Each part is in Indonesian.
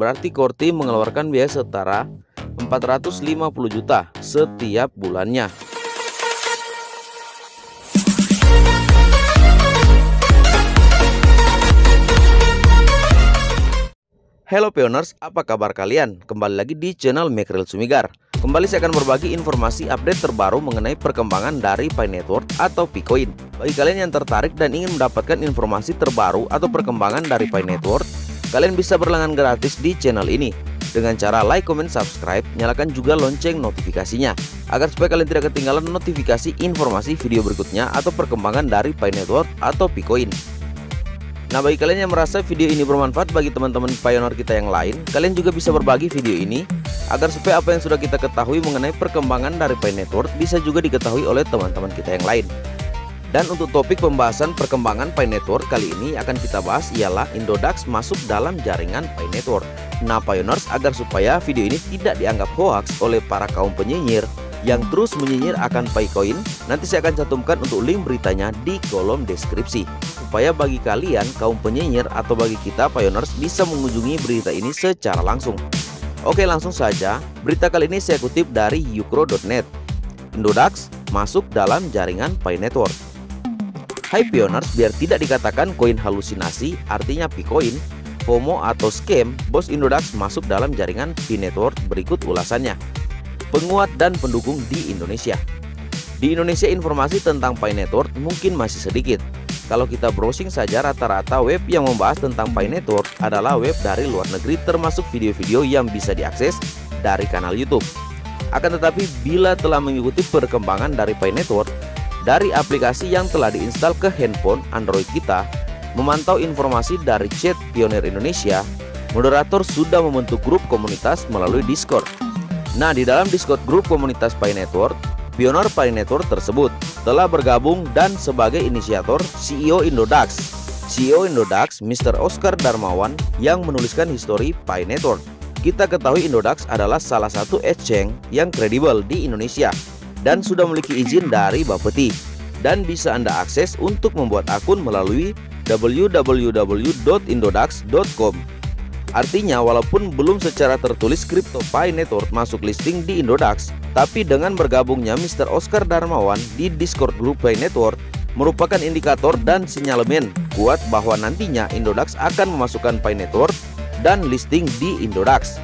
berarti core team mengeluarkan biaya setara 450 juta setiap bulannya. Halo Pioners, apa kabar kalian? Kembali lagi di channel Mekril Sumigar. Kembali saya akan berbagi informasi update terbaru mengenai perkembangan dari Pi Network atau Picoin. Bagi kalian yang tertarik dan ingin mendapatkan informasi terbaru atau perkembangan dari Pi Network, kalian bisa berlangganan gratis di channel ini dengan cara like, comment, subscribe, nyalakan juga lonceng notifikasinya agar supaya kalian tidak ketinggalan notifikasi informasi video berikutnya atau perkembangan dari Pi Network atau Picoin. Nah, bagi kalian yang merasa video ini bermanfaat bagi teman-teman pioner kita yang lain, kalian juga bisa berbagi video ini agar supaya apa yang sudah kita ketahui mengenai perkembangan dari Pi Network bisa juga diketahui oleh teman-teman kita yang lain. Dan untuk topik pembahasan perkembangan Pi Network kali ini akan kita bahas ialah Indodax masuk dalam jaringan Pi Network. Nah, pioners, agar supaya video ini tidak dianggap hoax oleh para kaum penyinyir yang terus menyinyir akan Picoin, nanti saya akan cantumkan untuk link beritanya di kolom deskripsi supaya bagi kalian kaum penyinyir atau bagi kita pioners bisa mengunjungi berita ini secara langsung. Oke, langsung saja. Berita kali ini saya kutip dari ukro.net. Indodax masuk dalam jaringan Pi Network. Hai pioners, biar tidak dikatakan koin halusinasi, artinya Picoin, FOMO atau scam, bos Indodax masuk dalam jaringan Pi Network. Berikut ulasannya. Penguat dan pendukung di Indonesia. Di Indonesia informasi tentang Pi Network mungkin masih sedikit. Kalau kita browsing saja, rata-rata web yang membahas tentang Pi Network adalah web dari luar negeri, termasuk video-video yang bisa diakses dari kanal YouTube. Akan tetapi bila telah mengikuti perkembangan dari Pi Network dari aplikasi yang telah diinstal ke handphone Android kita, memantau informasi dari chat Pionir Indonesia, moderator sudah membentuk grup komunitas melalui Discord. Nah, di dalam Discord grup komunitas Pi Network, pionir Pi Network tersebut telah bergabung dan sebagai inisiator CEO Indodax. CEO Indodax, Mr. Oscar Darmawan, yang menuliskan histori Pi Network. Kita ketahui Indodax adalah salah satu exchange yang kredibel di Indonesia dan sudah memiliki izin dari Bapeti, dan bisa Anda akses untuk membuat akun melalui www.indodax.com. Artinya, walaupun belum secara tertulis kripto Pi Network masuk listing di Indodax, tapi dengan bergabungnya Mr. Oscar Darmawan di Discord grup Pi Network merupakan indikator dan sinyalemen kuat bahwa nantinya Indodax akan memasukkan Pi Network dan listing di Indodax.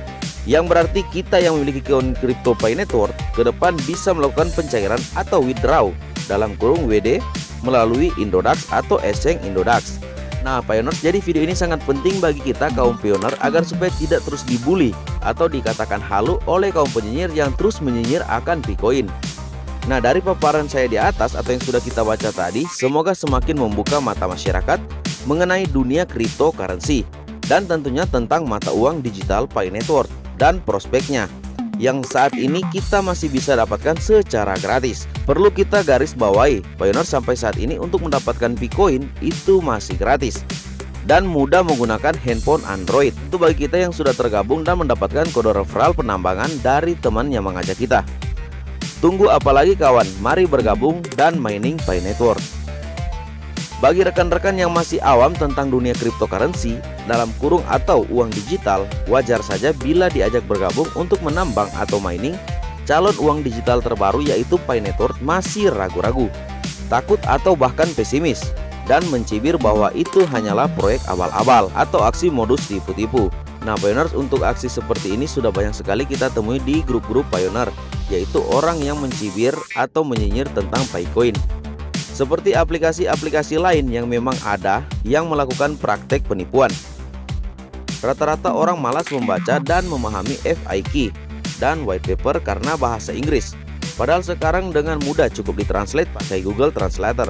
Yang berarti kita yang memiliki koin kripto Pi Network ke depan bisa melakukan pencairan atau withdraw dalam kurung WD melalui Indodax atau exchange Indodax. Nah, pioners, jadi video ini sangat penting bagi kita kaum pioner agar supaya tidak terus dibully atau dikatakan halu oleh kaum penyinyir yang terus menyinyir akan Picoin. Nah, dari paparan saya di atas atau yang sudah kita baca tadi, semoga semakin membuka mata masyarakat mengenai dunia cryptocurrency dan tentunya tentang mata uang digital Pi Network dan prospeknya yang saat ini kita masih bisa dapatkan secara gratis. Perlu kita garis bawahi, pioner, sampai saat ini untuk mendapatkan Picoin itu masih gratis dan mudah menggunakan handphone Android. Itu bagi kita yang sudah tergabung dan mendapatkan kode referral penambangan dari teman yang mengajak kita. Tunggu apalagi kawan, mari bergabung dan mining Pi Network. Bagi rekan-rekan yang masih awam tentang dunia cryptocurrency dalam kurung atau uang digital, wajar saja bila diajak bergabung untuk menambang atau mining calon uang digital terbaru yaitu Pi Network masih ragu-ragu, takut atau bahkan pesimis dan mencibir bahwa itu hanyalah proyek abal-abal atau aksi modus tipu-tipu. Nah, pioners, untuk aksi seperti ini sudah banyak sekali kita temui di grup-grup pioner, yaitu orang yang mencibir atau menyinyir tentang Picoin. Seperti aplikasi-aplikasi lain yang memang ada yang melakukan praktek penipuan. Rata-rata orang malas membaca dan memahami FAQ dan white paper karena bahasa Inggris. Padahal sekarang dengan mudah cukup ditranslate pakai Google Translator.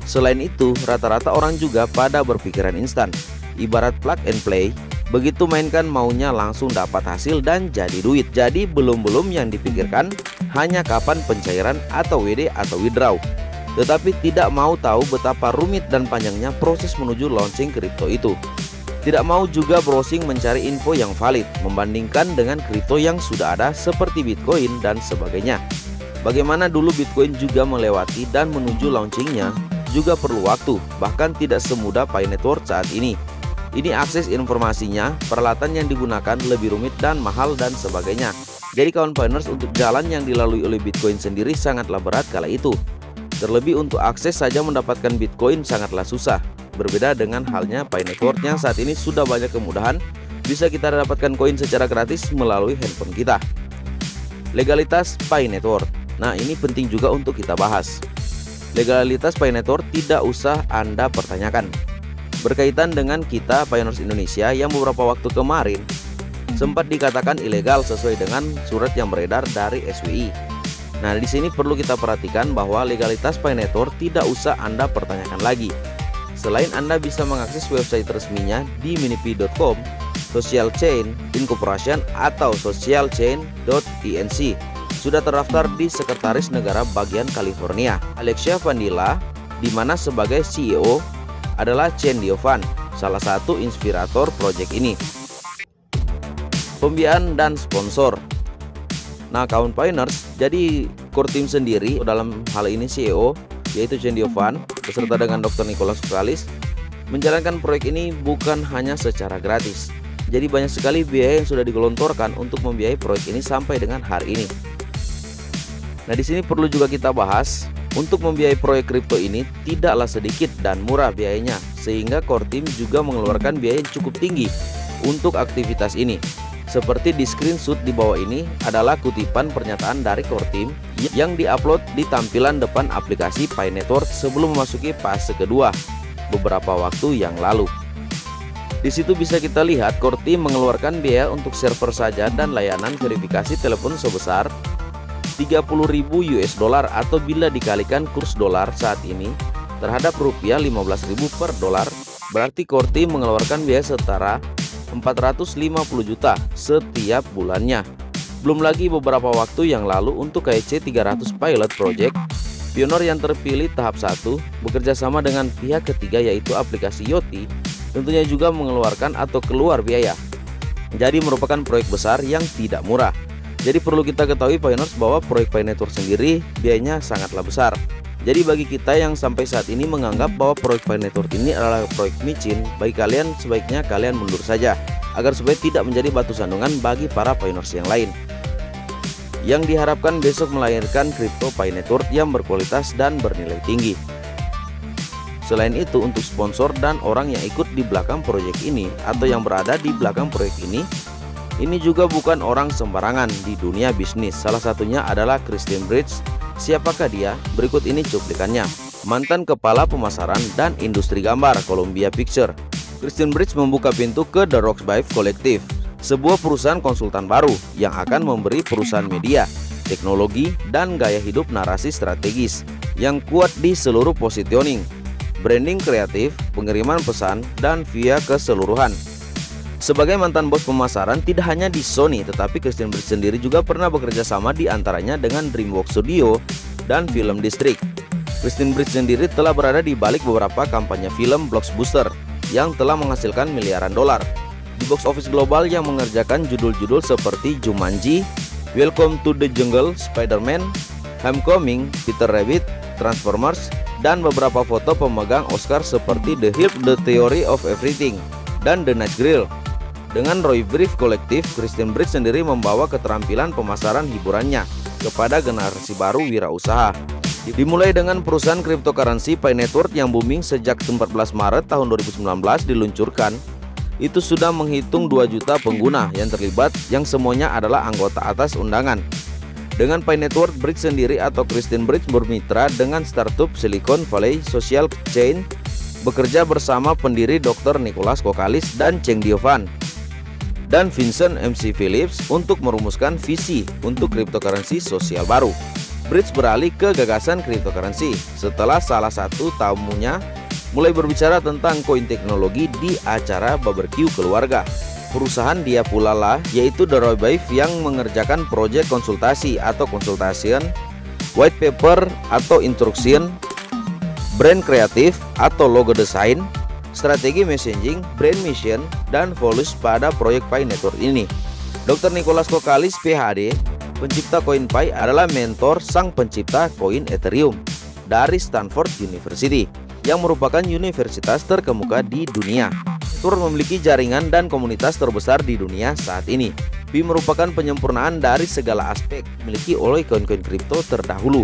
Selain itu, rata-rata orang juga pada berpikiran instan, ibarat plug and play. Begitu mainkan maunya langsung dapat hasil dan jadi duit. Jadi belum yang dipikirkan hanya kapan pencairan atau WD atau withdraw, tetapi tidak mau tahu betapa rumit dan panjangnya proses menuju launching kripto itu. Tidak mau juga browsing mencari info yang valid, membandingkan dengan kripto yang sudah ada seperti Bitcoin dan sebagainya. Bagaimana dulu Bitcoin juga melewati dan menuju launchingnya juga perlu waktu, bahkan tidak semudah Pi Network saat ini. Ini akses informasinya, peralatan yang digunakan lebih rumit dan mahal dan sebagainya. Jadi kawan Piners, untuk jalan yang dilalui oleh Bitcoin sendiri sangatlah berat kala itu. Terlebih untuk akses saja mendapatkan Bitcoin sangatlah susah. Berbeda dengan halnya Pi Network yang saat ini sudah banyak kemudahan, bisa kita dapatkan koin secara gratis melalui handphone kita. Legalitas Pi Network. Nah, ini penting juga untuk kita bahas. Legalitas Pi Network tidak usah Anda pertanyakan. Berkaitan dengan kita Piners Indonesia yang beberapa waktu kemarin sempat dikatakan ilegal sesuai dengan surat yang beredar dari SWI. Nah, di sini perlu kita perhatikan bahwa legalitas Pi Network tidak usah Anda pertanyakan lagi. Selain Anda bisa mengakses website resminya di minipi.com, Social Chain Incorporation atau socialchain.inc, sudah terdaftar di Sekretaris Negara bagian California. Alexia Vandila, di mana sebagai CEO adalah Chen Diovan, salah satu inspirator proyek ini. Pembiayaan dan sponsor. Nah, kawan Piners, jadi core team sendiri dalam hal ini CEO yaitu Chen Diovan beserta dengan Dr. Nicholas Kokalis menjalankan proyek ini bukan hanya secara gratis. Jadi banyak sekali biaya yang sudah digelontorkan untuk membiayai proyek ini sampai dengan hari ini. Nah, di sini perlu juga kita bahas, untuk membiayai proyek kripto ini tidaklah sedikit dan murah biayanya, sehingga core team juga mengeluarkan biaya yang cukup tinggi untuk aktivitas ini. Seperti di screenshot di bawah ini adalah kutipan pernyataan dari core team yang diupload di tampilan depan aplikasi Pi Network sebelum memasuki fase kedua beberapa waktu yang lalu. Di situ bisa kita lihat core team mengeluarkan biaya untuk server saja dan layanan verifikasi telepon sebesar 30.000 US dollar, atau bila dikalikan kurs dolar saat ini terhadap rupiah 15.000 per dolar, berarti core team mengeluarkan biaya setara 450 juta setiap bulannya. Belum lagi beberapa waktu yang lalu untuk KEC 300 Pilot Project, pionir yang terpilih tahap 1 bekerja sama dengan pihak ketiga yaitu aplikasi Yoti, tentunya juga mengeluarkan atau keluar biaya. Jadi merupakan proyek besar yang tidak murah. Jadi perlu kita ketahui Piners bahwa proyek Pi Network sendiri biayanya sangatlah besar. Jadi bagi kita yang sampai saat ini menganggap bahwa proyek Pi Network ini adalah proyek micin, bagi kalian sebaiknya kalian mundur saja, agar supaya tidak menjadi batu sandungan bagi para Piners yang lain yang diharapkan besok melahirkan kripto Pi Network yang berkualitas dan bernilai tinggi. Selain itu, untuk sponsor dan orang yang ikut di belakang proyek ini atau yang berada di belakang proyek ini juga bukan orang sembarangan di dunia bisnis. Salah satunya adalah Christian Bridge. Siapakah dia? Berikut ini cuplikannya. Mantan Kepala Pemasaran dan Industri Gambar Columbia Picture, Christian Bridge membuka pintu ke The Rockbive Collective, sebuah perusahaan konsultan baru yang akan memberi perusahaan media, teknologi, dan gaya hidup narasi strategis yang kuat di seluruh positioning, branding kreatif, pengiriman pesan, dan via keseluruhan. Sebagai mantan bos pemasaran tidak hanya di Sony, tetapi Christian Bridge sendiri juga pernah bekerja sama di antaranya dengan DreamWorks Studio dan Film District. Christian Bridge sendiri telah berada di balik beberapa kampanye film blockbuster yang telah menghasilkan miliaran dolar di box office global yang mengerjakan judul-judul seperti Jumanji, Welcome to the Jungle, Spider-Man, Homecoming, Peter Rabbit, Transformers, dan beberapa foto pemegang Oscar seperti The Hilp, The Theory of Everything, dan The Night Grill. Dengan Roy Brief Collective, Christian Bridge sendiri membawa keterampilan pemasaran hiburannya kepada generasi baru wirausaha. Dimulai dengan perusahaan cryptocurrency Pi Network yang booming sejak 14 Maret tahun 2019 diluncurkan, itu sudah menghitung 2 juta pengguna yang terlibat yang semuanya adalah anggota atas undangan. Dengan Pi Network, Bridge sendiri atau Christian Bridge bermitra dengan startup Silicon Valley Social Chain, bekerja bersama pendiri Dr. Nicholas Kokalis dan Chen Diovan dan Vincent MC Phillips untuk merumuskan visi untuk cryptocurrency sosial baru. Bridge beralih ke gagasan cryptocurrency setelah salah satu tamunya mulai berbicara tentang koin teknologi di acara barbecue keluarga. Perusahaan dia pula lah yaitu The Rockbive yang mengerjakan proyek konsultasi atau consultation, white paper atau instruction, brand kreatif atau logo desain, strategi messaging, brand mission, dan policy pada proyek Pi Network ini. Dr. Nicholas Kokalis PhD, pencipta koin Pi, adalah mentor sang pencipta koin Ethereum dari Stanford University yang merupakan universitas terkemuka di dunia. Network memiliki jaringan dan komunitas terbesar di dunia saat ini. Pi merupakan penyempurnaan dari segala aspek dimiliki oleh koin-koin kripto terdahulu.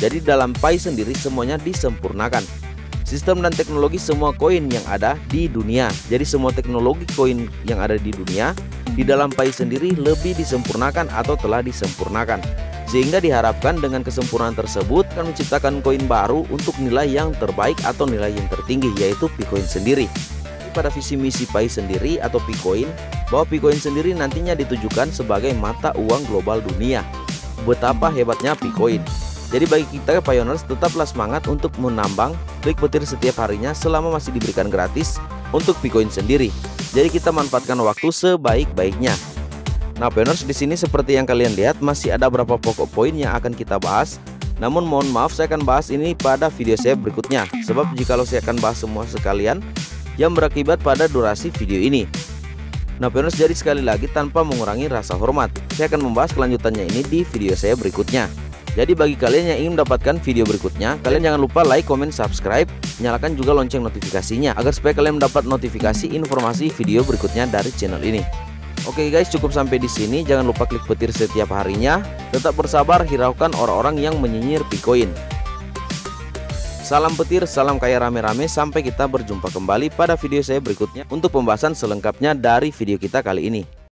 Jadi dalam Pi sendiri semuanya disempurnakan. Sistem dan teknologi semua koin yang ada di dunia. Jadi semua teknologi koin yang ada di dunia di dalam Pi sendiri lebih disempurnakan atau telah disempurnakan. Sehingga diharapkan dengan kesempurnaan tersebut akan menciptakan koin baru untuk nilai yang terbaik atau nilai yang tertinggi, yaitu Picoin sendiri. Pada visi misi Pi sendiri atau Picoin, bahwa Picoin sendiri nantinya ditujukan sebagai mata uang global dunia. Betapa hebatnya Picoin. Jadi bagi kita Pioneers tetaplah semangat untuk menambang klik petir setiap harinya selama masih diberikan gratis untuk Picoin sendiri. Jadi kita manfaatkan waktu sebaik-baiknya. Nah Pioneers, di sini seperti yang kalian lihat masih ada beberapa pokok poin yang akan kita bahas. Namun mohon maaf, saya akan bahas ini pada video saya berikutnya. Sebab jikalau saya akan bahas semua sekalian yang berakibat pada durasi video ini. Nah Pioneers, jadi sekali lagi tanpa mengurangi rasa hormat, saya akan membahas kelanjutannya ini di video saya berikutnya. Jadi bagi kalian yang ingin mendapatkan video berikutnya, kalian jangan lupa like, comment, subscribe, nyalakan juga lonceng notifikasinya agar supaya kalian mendapat notifikasi informasi video berikutnya dari channel ini. Oke guys, cukup sampai di sini. Jangan lupa klik petir setiap harinya. Tetap bersabar, hiraukan orang-orang yang menyinyir Picoin. Salam petir, salam kaya rame-rame. Sampai kita berjumpa kembali pada video saya berikutnya untuk pembahasan selengkapnya dari video kita kali ini.